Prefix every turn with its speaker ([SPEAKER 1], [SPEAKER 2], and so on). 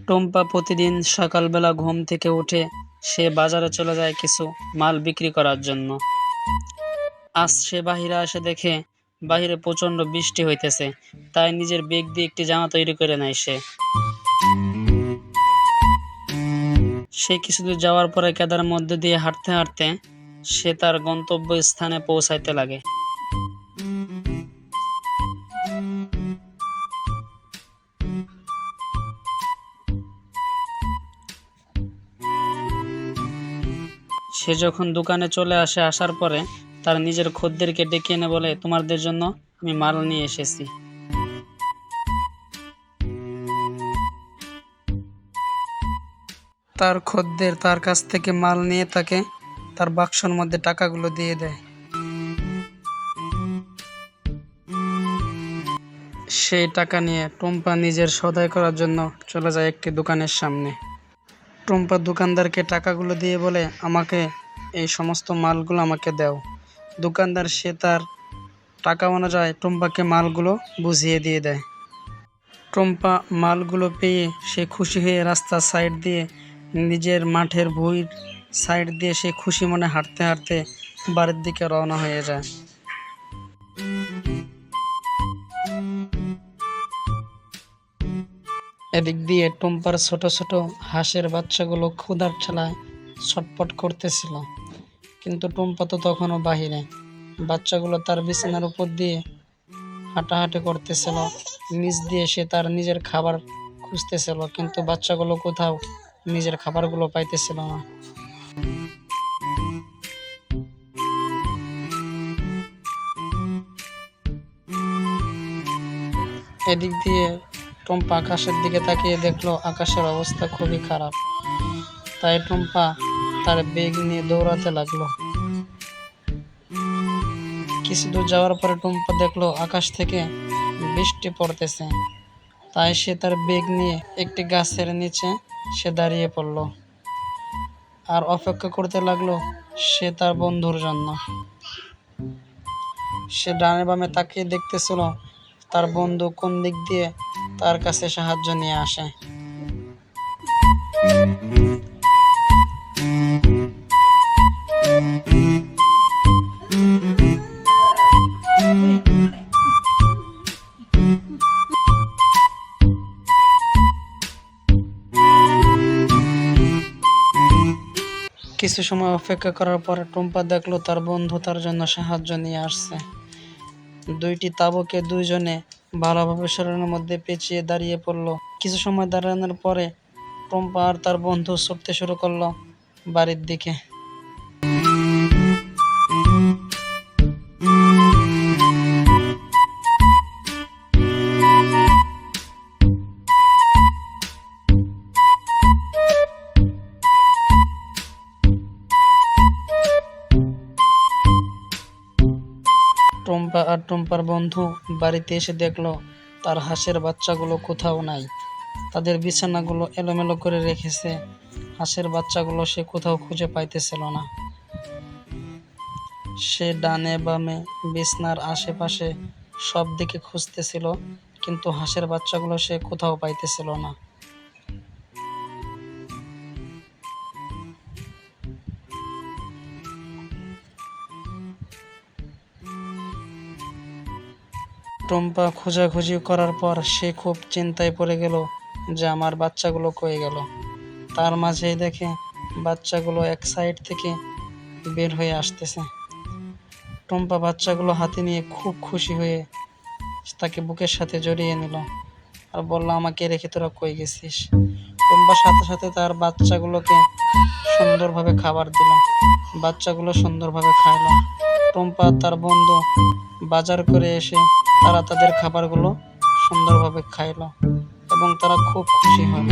[SPEAKER 1] টুম্পা প্রতিদিন সকালবেলা ঘুম থেকে উঠে সে বাজারে চলে যায় কিছু মাল বিক্রি করার জন্য। আজ সে বাহিরে আসে দেখে বাহিরে প্রচণ্ড বৃষ্টি হইতেছে, তাই নিজের বেগ দিয়ে একটি জামা তৈরি করে নেয় সে কিছুদূর যাওয়ার পরে কাদার মধ্যে দিয়ে হাঁটতে হাঁটতে সে তার গন্তব্য স্থানে পৌঁছাইতে লাগে। সে যখন দোকানে চলে আসার পরে তার নিজের খদ্দেরকে ডেকে এনে বলে, তোমাদের জন্য আমি মাল নিয়ে এসেছি। তার খদ্দের তার কাছ থেকে মাল নিয়ে তাকে তার বাক্সর মধ্যে টাকাগুলো দিয়ে দেয়। সেই টাকা নিয়ে টুম্পা নিজের সদাই করার জন্য চলে যায় একটি দোকানের সামনে। টুম্পা দোকানদারকে টাকাগুলো দিয়ে বলে, আমাকে এই সমস্ত মালগুলো আমাকে দাও। দোকানদার সে তার টাকা অনুযায়ী টুম্পাকে মালগুলো বুঝিয়ে দিয়ে দেয়। টুম্পা মালগুলো পেয়ে সে খুশি হয়ে রাস্তার সাইড দিয়ে নিজের মাঠের ভুঁইর সাইড দিয়ে সে খুশি মনে হাঁটতে হাঁটতে বাড়ির দিকে রওনা হয়ে যায়। এদিক দিয়ে টুম্পার ছোট ছোট হাঁসের বাচ্চাগুলো ক্ষুধার ঠেলায় ছটফট করতেছিল, কিন্তু টুম্পা তো তখনও বাহিরে। বাচ্চাগুলো তার বিছানার উপর দিয়ে হাঁটাহাঁটি করতেছিল, নিচ দিয়ে সে তার নিজের খাবার খুঁজতেছিল, কিন্তু বাচ্চাগুলো কোথাও নিজের খাবারগুলো পাইতেছিল না। এদিক দিয়ে টুম্পা আকাশের দিকে তাকিয়ে দেখলো আকাশের অবস্থা খুবই খারাপ। তাই টুম্পা তার ব্যাগ নিয়ে দৌড়াতে লাগলো। কিছু দূর যাওয়ার পরে টুম্পা দেখলো আকাশ থেকে বৃষ্টি পড়তেছে। তাই সে তার ব্যাগ নিয়ে একটি গাছের নিচে সে দাঁড়িয়ে পড়ল আর অপেক্ষা করতে লাগলো সে তার বন্ধুর জন্য। সে ডানে বামে তাকিয়ে দেখতেছিল তার বন্ধু কোন দিক দিয়ে তার কাছে সাহায্য নিয়ে আসে। কিছু সময় অপেক্ষা করার পরে টুম্পা দেখলো তার বন্ধু তার জন্য সাহায্য নিয়ে আসছে। দুইটি তাঁবুকে দুইজনে ভালোভাবে শরীরের মধ্যে পেঁচিয়ে দাঁড়িয়ে পড়লো। কিছু সময় দাঁড়ানোর পরে টুম্পা আর তার বন্ধু ছুটতে শুরু করলো বাড়ির দিকে। টুম্পা আর টুম্পার বন্ধু বাড়িতে এসে দেখলো তার হাঁসের বাচ্চাগুলো কোথাও নাই। তাদের বিছানাগুলো এলোমেলো করে রেখেছে। হাঁসের বাচ্চাগুলো সে কোথাও খুঁজে পাইতেছিল না। সে ডানে বামে বিছানার আশেপাশে সব দিকে খুঁজতেছিল, কিন্তু হাঁসের বাচ্চাগুলো সে কোথাও পাইতেছিল না। টুম্পা খোঁজাখুঁজি করার পর সে খুব চিন্তায় পড়ে গেল যে আমার বাচ্চাগুলো কই গেল। তার মাঝেই দেখে বাচ্চাগুলো এক সাইড থেকে বের হয়ে আসতেছে। টুম্পা বাচ্চাগুলো হাতে নিয়ে খুব খুশি হয়ে তাকে বুকের সাথে জড়িয়ে নিল আর বলল, আমাকে রেখে তোরা কই গেছিস। টুম্পার সাথে সাথে তার বাচ্চাগুলোকে সুন্দরভাবে খাবার দিল। বাচ্চাগুলো সুন্দরভাবে খাইল। টুম্পা তার বন্ধু বাজার করে এসে তারা তাদের খাবারগুলো সুন্দরভাবে খাইল এবং তারা খুব খুশি হল।